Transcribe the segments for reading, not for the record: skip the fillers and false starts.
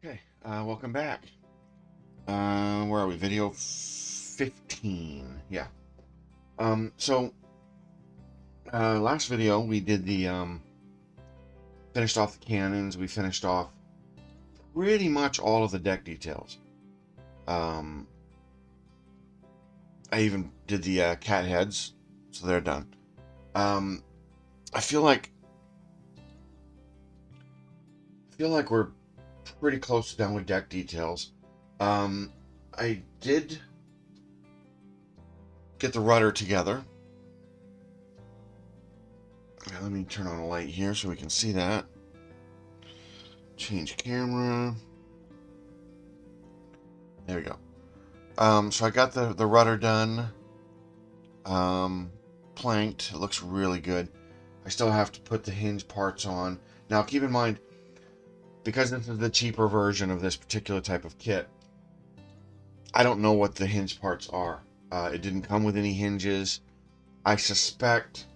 Okay, welcome back. Where are we? Video 15. Yeah. So last video we did the finished off the cannons. We finished off pretty much all of the deck details. Um, I even did the cat heads, so they're done. I feel like we're pretty close to done with deck details. I did get the rudder together. Okay, let me turn on a light here so we can see that. Change camera. There we go. So I got the rudder done. Planked. It looks really good. I still have to put the hinge parts on. Now keep in mind, because this is the cheaper version of this particular type of kit, I don't know what the hinge parts are. It didn't come with any hinges. I suspect,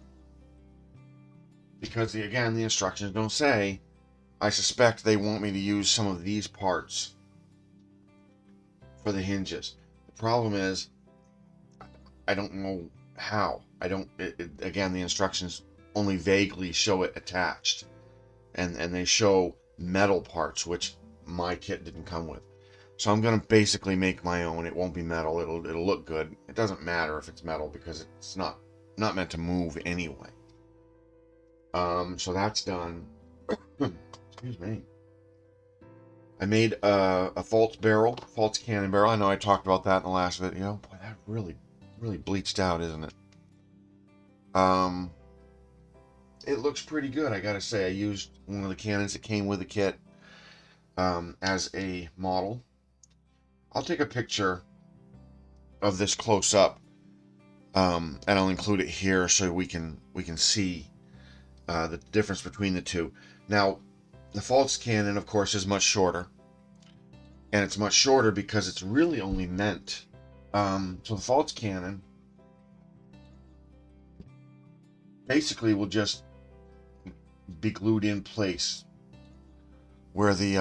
because again, the instructions don't say, I suspect they want me to use some of these parts for the hinges. The problem is, I don't know how. Again, the instructions only vaguely show it attached. And they show metal parts, which my kit didn't come with. So I'm going to basically make my own. It won't be metal. It'll look good. It doesn't matter if it's metal because it's not meant to move anyway. So that's done. Excuse me. I made a false cannon barrel. I know I talked about that in the last video. Boy, that really bleached out, isn't it? It looks pretty good, I gotta say. I used one of the cannons that came with the kit as a model. I'll take a picture of this close up, and I'll include it here so we can see the difference between the two. Now, the false cannon, of course, is much shorter, and it's much shorter because it's really only meant. So the false cannon basically will just be glued in place where the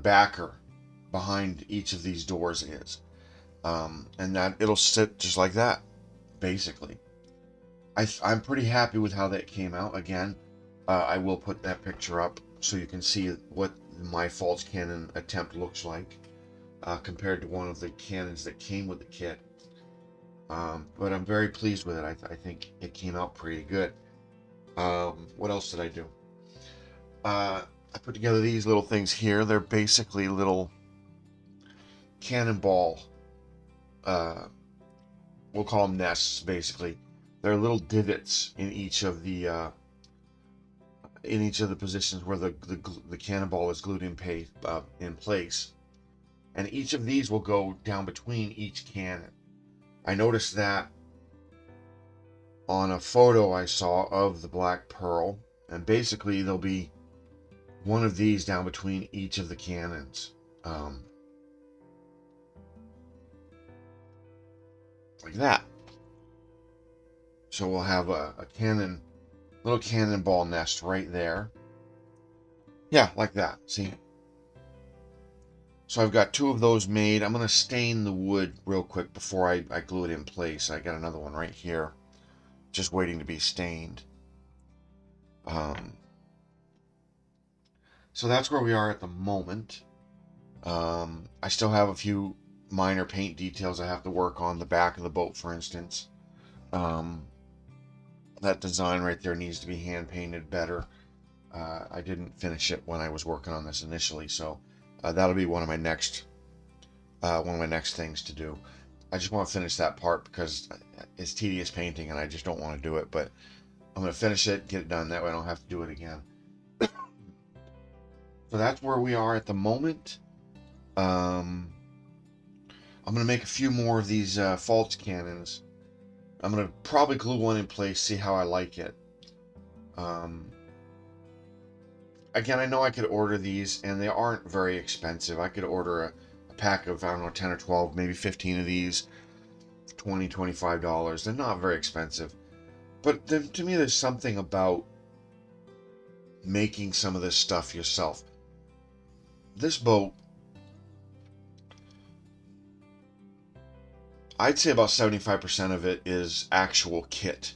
backer behind each of these doors is, and that it'll sit just like that, basically. I'm pretty happy with how that came out. Again, I will put that picture up so you can see what my false cannon attempt looks like compared to one of the cannons that came with the kit. But I'm very pleased with it. I think it came out pretty good. What else did I do? I put together these little things here. They're basically little cannonball. We'll call them nests, basically. They're little divots in each of the positions where the cannonball is glued in place, and each of these will go down between each cannon. I noticed that on a photo I saw of the Black Pearl, and basically there'll be one of these down between each of the cannons, like that. So we'll have a little cannonball nest right there. Yeah, like that. See? So I've got two of those made. I'm going to stain the wood real quick before I glue it in place. I got another one right here, just waiting to be stained. So that's where we are at the moment. I still have a few minor paint details I have to work on. The back of the boat, for instance. That design right there needs to be hand painted better. I didn't finish it when I was working on this initially, so that'll be one of my next things to do. I just want to finish that part because it's tedious painting and I just don't want to do it, but I'm going to finish it, get it done. That way I don't have to do it again. So that's where we are at the moment. I'm going to make a few more of these false cannons. I'm going to probably glue one in place, see how I like it. Again, I know I could order these, and they aren't very expensive. I could order a pack of, I don't know, 10 or 12, maybe 15 of these, $20, $25. They're not very expensive. But to me, there's something about making some of this stuff yourself. This boat, I'd say about 75% of it is actual kit,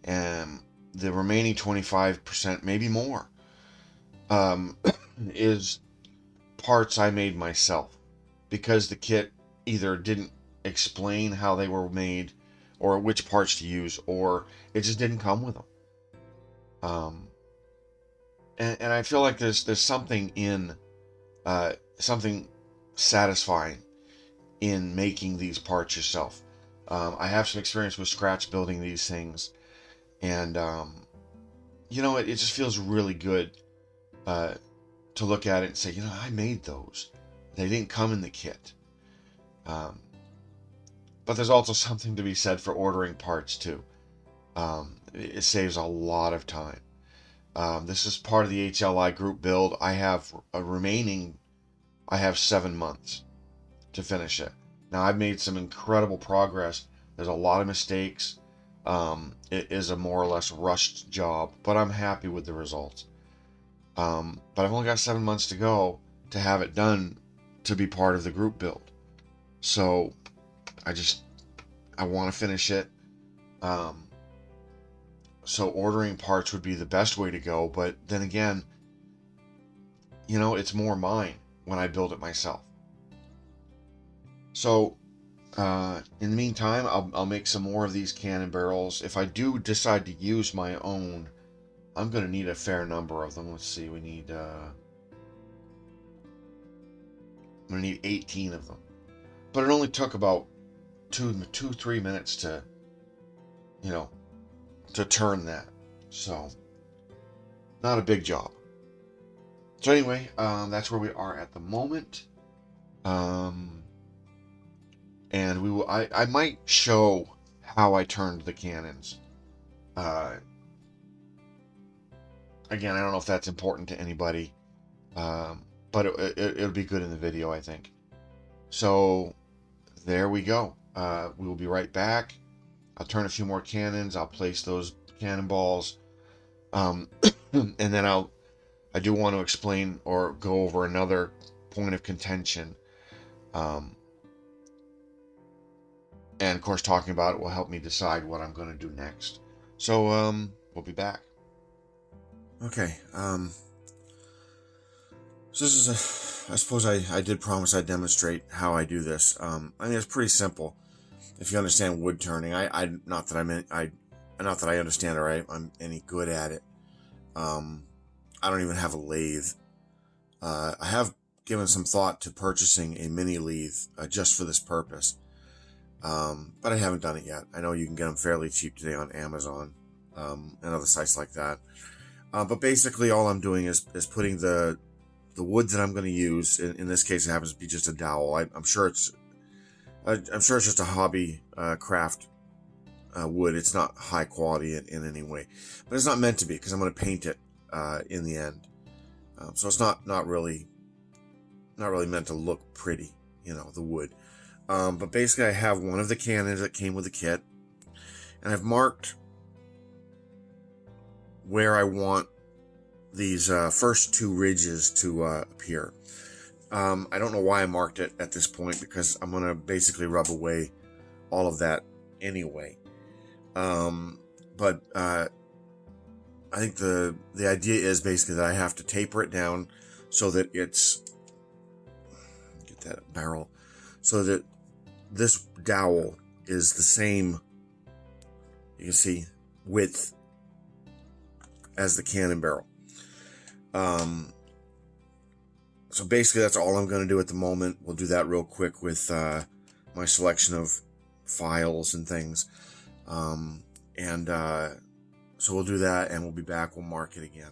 and the remaining 25%, maybe more, is parts I made myself, because the kit either didn't explain how they were made or which parts to use, or it just didn't come with them. And I feel like there's something in something satisfying in making these parts yourself. I have some experience with scratch building these things, and it just feels really good to look at it and say, I made those. They didn't come in the kit. But there's also something to be said for ordering parts too. It saves a lot of time. This is part of the HLI group build. I have 7 months to finish it. Now, I've made some incredible progress. There's a lot of mistakes. It is a more or less rushed job, but I'm happy with the results. But I've only got 7 months to go to have it done to be part of the group build. So I want to finish it. So ordering parts would be the best way to go. But then again, it's more mine when I build it myself. So in the meantime, I'll make some more of these cannon barrels. If I do decide to use my own, I'm going to need a fair number of them. Let's see, I'm going to need 18 of them. But it only took about 2-3 minutes to turn that. So, not a big job. So anyway, that's where we are at the moment. And I might show how I turned the cannons. Again, I don't know if that's important to anybody, but it'll be good in the video, I think. So there we go. We will be right back. I'll turn a few more cannons. I'll place those cannonballs, and then I do want to explain or go over another point of contention. And of course, talking about it will help me decide what I'm going to do next. So we'll be back. Okay. So this is I suppose I did promise I'd demonstrate how I do this. I mean, it's pretty simple if you understand wood turning. Not that I understand or I'm any good at it. I don't even have a lathe. I have given some thought to purchasing a mini lathe just for this purpose. But I haven't done it yet. I know you can get them fairly cheap today on Amazon and other sites like that. But basically all I'm doing is putting the wood that I'm going to use. In this case, it happens to be just a dowel. I'm sure it's just a hobby craft wood. It's not high quality in any way, but it's not meant to be because I'm going to paint it in the end. So it's not really meant to look pretty, the wood. But basically, I have one of the cannons that came with the kit, and I've marked where I want these first 2 ridges to appear. I don't know why I marked it at this point, because I'm going to basically rub away all of that anyway. But I think the idea is basically that I have to taper it down so that it's, get that barrel, so that this dowel is the same, you can see, width as the cannon barrel. So basically that's all I'm going to do at the moment. We'll do that real quick with my selection of files and things. So we'll do that and we'll be back. We'll mark it again.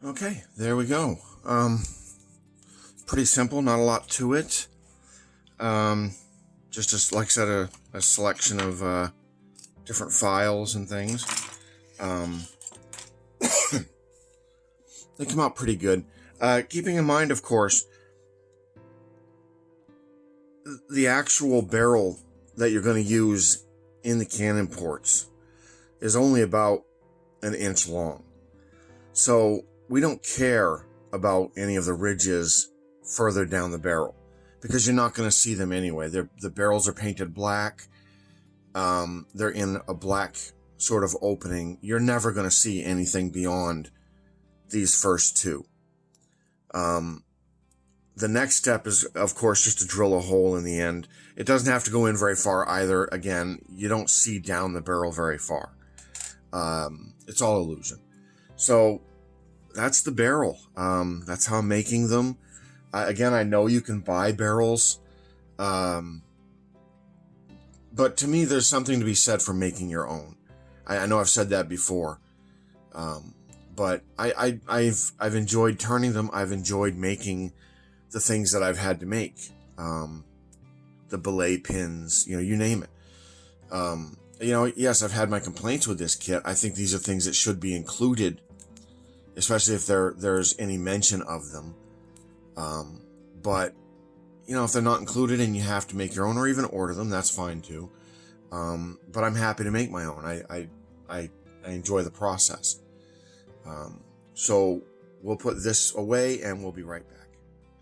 Okay, there we go. Pretty simple, not a lot to it. Just like I said, a selection of different files and things. They come out pretty good. Keeping in mind, of course, the actual barrel that you're going to use in the cannon ports is only about an inch long. So we don't care about any of the ridges further down the barrel because you're not going to see them anyway. The barrels are painted black. They're in a black sort of opening. You're never going to see anything beyond these first two. The next step is, of course, just to drill a hole in the end. It doesn't have to go in very far either. Again, you don't see down the barrel very far. It's all illusion. So that's the barrel. That's how I'm making them. Again, I know you can buy barrels. But to me, there's something to be said for making your own. I know I've said that before. But I've enjoyed turning them. I've enjoyed making the things that I've had to make. The belay pins, you name it. Yes, I've had my complaints with this kit. I think these are things that should be included, especially if there's any mention of them. But if they're not included and you have to make your own or even order them, that's fine too. But I'm happy to make my own. I enjoy the process. So we'll put this away and we'll be right back.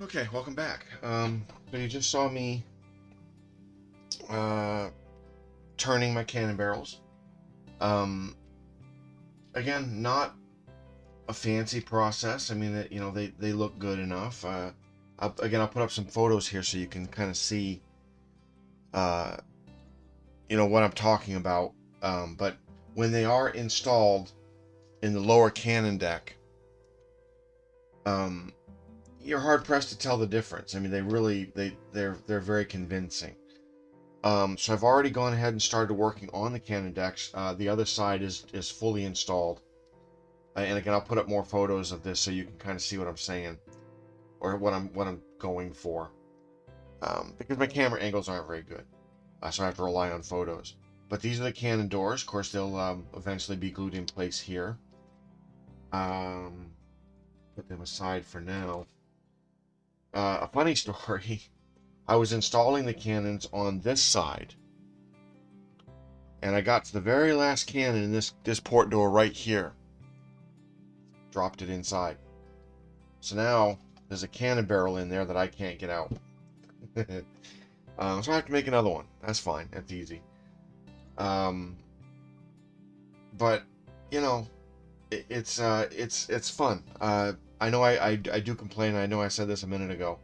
Okay, welcome back. So you just saw me turning my cannon barrels. Again, not a fancy process. I mean, they look good enough. I'll put up some photos here so you can kind of see, what I'm talking about. But when they are installed in the lower cannon deck, you're hard pressed to tell the difference. I mean, they're very convincing. So I've already gone ahead and started working on the cannon decks. The other side is fully installed. And again, I'll put up more photos of this so you can kind of see what I'm saying, or what I'm going for. Because my camera angles aren't very good, so I have to rely on photos. But these are the cannon doors. Of course, they'll eventually be glued in place here. Put them aside for now. A funny story. I was installing the cannons on this side, and I got to the very last cannon in this port door right here. Dropped it inside. So now there's a cannon barrel in there that I can't get out. So I have to make another one. That's fine. That's easy. But it's fun. I know I do complain. I know I said this a minute ago.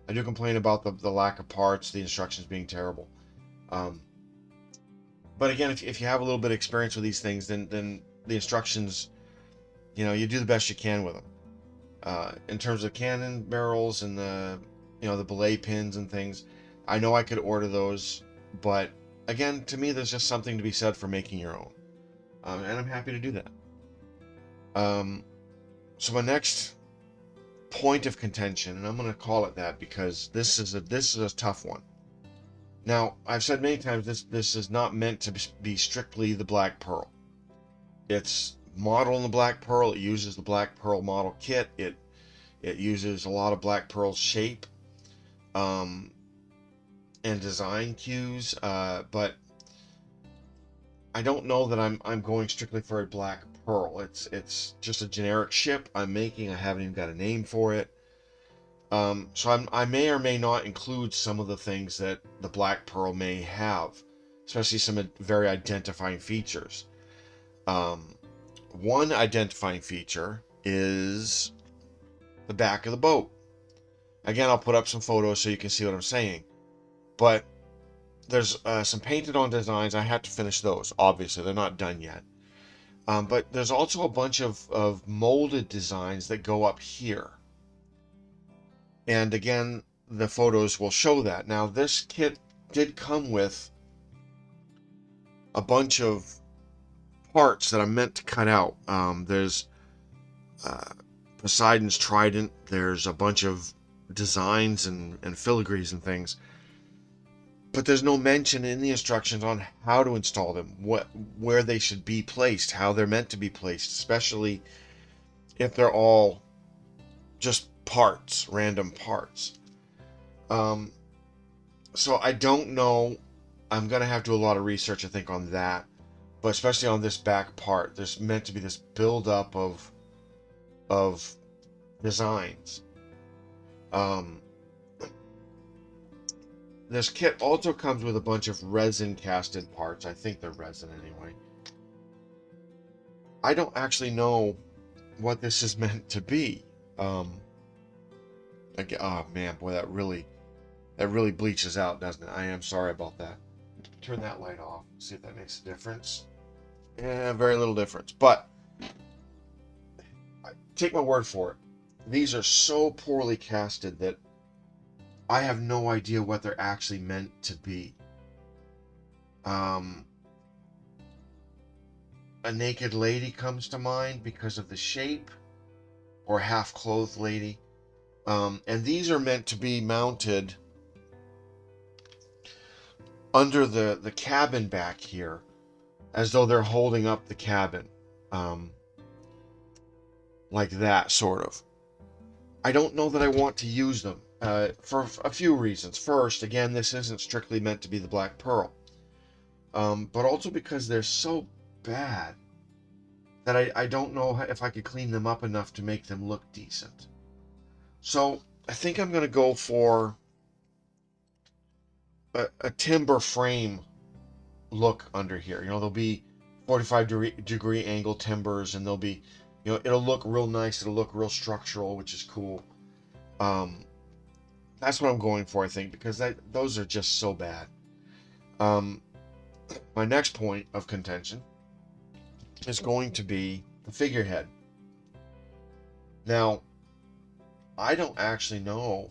I do complain about the lack of parts, the instructions being terrible. But again, if you have a little bit of experience with these things, then the instructions, you do the best you can with them. In terms of cannon barrels and the belay pins and things, I know I could order those, but again, to me, there's just something to be said for making your own, and I'm happy to do that. So my next point of contention, and I'm going to call it that because this is a tough one. Now, I've said many times this is not meant to be strictly the black pearl. It's modeled in the black pearl. It uses the black pearl model kit. It uses a lot of black pearl shape and design cues, but I don't know that I'm going strictly for a black pearl. It's just a generic ship I'm making. I haven't even got a name for it. So I may or may not include some of the things that the black pearl may have, especially some very identifying features. One identifying feature is the back of the boat. Again, I'll put up some photos so you can see what I'm saying. But there's some painted on designs. I have to finish those. Obviously, they're not done yet. But there's also a bunch of molded designs that go up here. And again, the photos will show that. Now, this kit did come with a bunch of parts that I'm meant to cut out. There's Poseidon's trident. There's a bunch of designs and filigrees and things, but there's no mention in the instructions on how to install them, where they should be placed, how they're meant to be placed, especially if they're all just parts, random parts. So I don't know. I'm gonna have to do a lot of research, I think, on that, but especially on this back part, there's meant to be this buildup of designs. This kit also comes with a bunch of resin casted parts. I think they're resin anyway. I don't actually know what this is meant to be. Again, oh man, boy, that really bleaches out, doesn't it? I am sorry about that. Turn that light off. See if that makes a difference. Yeah, very little difference. But take my word for it. These are so poorly casted that I have no idea what they're actually meant to be. A naked lady comes to mind because of the shape, or half-clothed lady. And these are meant to be mounted under the cabin back here, as though they're holding up the cabin. Like that, sort of. I don't know that I want to use them for a few reasons. First, again, this isn't strictly meant to be the Black Pearl. But also because they're so bad that I don't know if I could clean them up enough to make them look decent. So I think I'm going to go for a timber frame look under here. There'll be 45-degree angle timbers, and there'll be, it'll look real nice. It'll look real structural, which is cool. That's what I'm going for, I think, because those are just so bad. My next point of contention is going to be the figurehead. Now, I don't actually know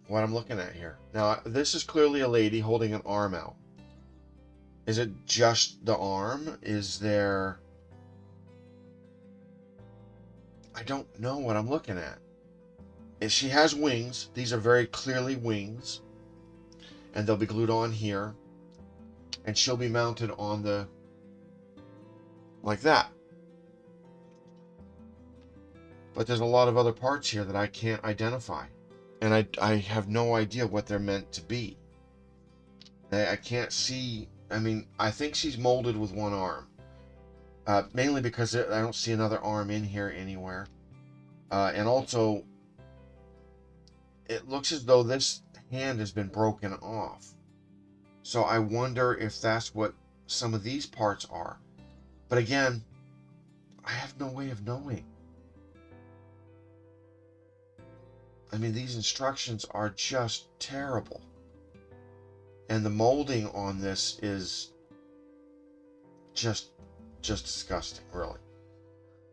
what I'm looking at here. Now, this is clearly a lady holding an arm out. Is it just the arm? Is there... I don't know what I'm looking at. She has wings. These are very clearly wings. And they'll be glued on here. And she'll be mounted on the... like that. But there's a lot of other parts here that I can't identify. And I have no idea what they're meant to be. I can't see... I mean, I think she's molded with one arm. Mainly because I don't see another arm in here anywhere. And also, it looks as though this hand has been broken off. So I wonder if that's what some of these parts are. But again, I have no way of knowing. I mean, these instructions are just terrible. And the molding on this is just disgusting, really.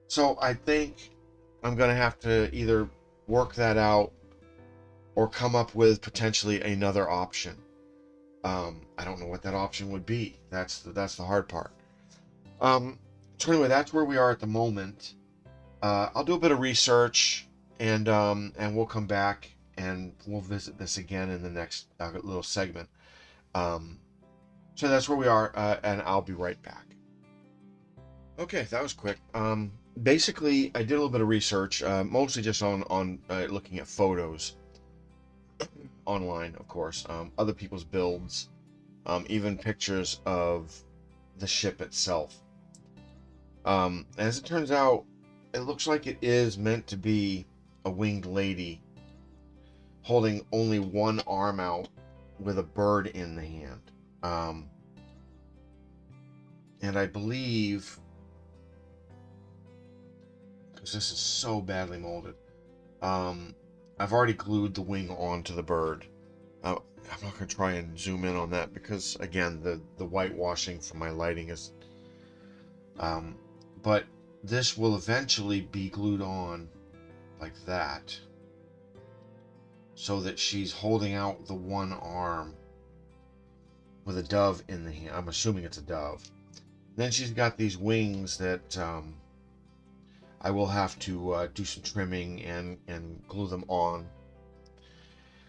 So I think I'm going to have to either work that out or come up with potentially another option. I don't know what that option would be. That's the hard part. So anyway, that's where we are at the moment. I'll do a bit of research, and we'll come back and we'll visit this again in the next little segment. So that's where we are, and I'll be right back. Okay, that was quick. Basically, I did a little bit of research, mostly just on looking at photos online, of course, other people's builds, even pictures of the ship itself. As it turns out, it looks like it is meant to be a winged lady holding only one arm out with a bird in the hand. And I believe, because this is so badly molded, I've already glued the wing onto the bird. I'm not going to try and zoom in on that because, again, the whitewashing from my lighting is... but this will eventually be glued on like that, so that she's holding out the one arm with a dove in the hand. I'm assuming it's a dove. Then she's got these wings that I will have to do some trimming and glue them on.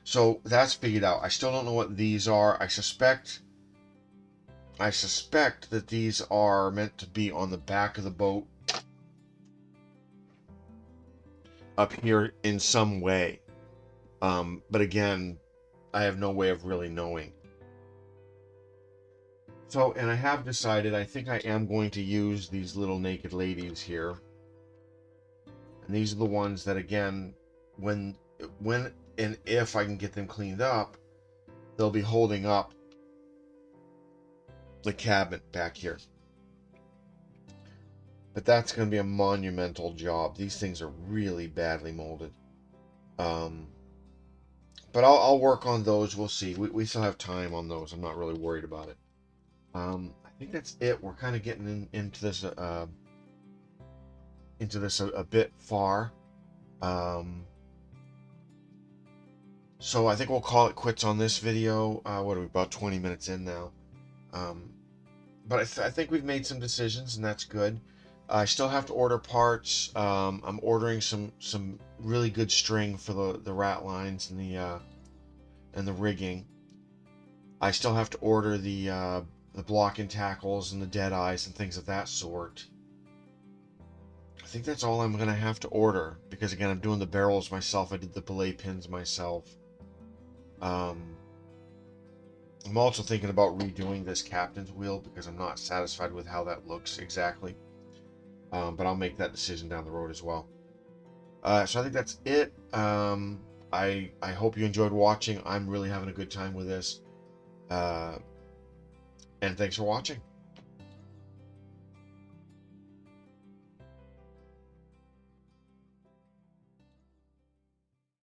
So that's figured out. I still don't know what these are. I suspect that these are meant to be on the back of the boat up here in some way. But again, I have no way of really knowing. So, and I have decided, I think I am going to use these little naked ladies here. And these are the ones that, again, when and if I can get them cleaned up, they'll be holding up the cabinet back here. But that's going to be a monumental job. These things are really badly molded. But I'll work on those. We'll see. We still have time on those. I'm not really worried about it. I think that's it. We're kind of getting into this a bit far. So I think we'll call it quits on this video. What are we, about 20 minutes in now? But I think we've made some decisions, and that's good. I still have to order parts. I'm ordering some really good string for the rat lines and the rigging. I still have to order the blocking tackles and the dead eyes and things of that sort. I think that's all I'm gonna have to order, because again, I'm doing the barrels myself. I did the belay pins myself. I'm also thinking about redoing this captain's wheel because I'm not satisfied with how that looks exactly. But I'll make that decision down the road as well. So I think that's it. I hope you enjoyed watching. I'm really having a good time with this. And thanks for watching.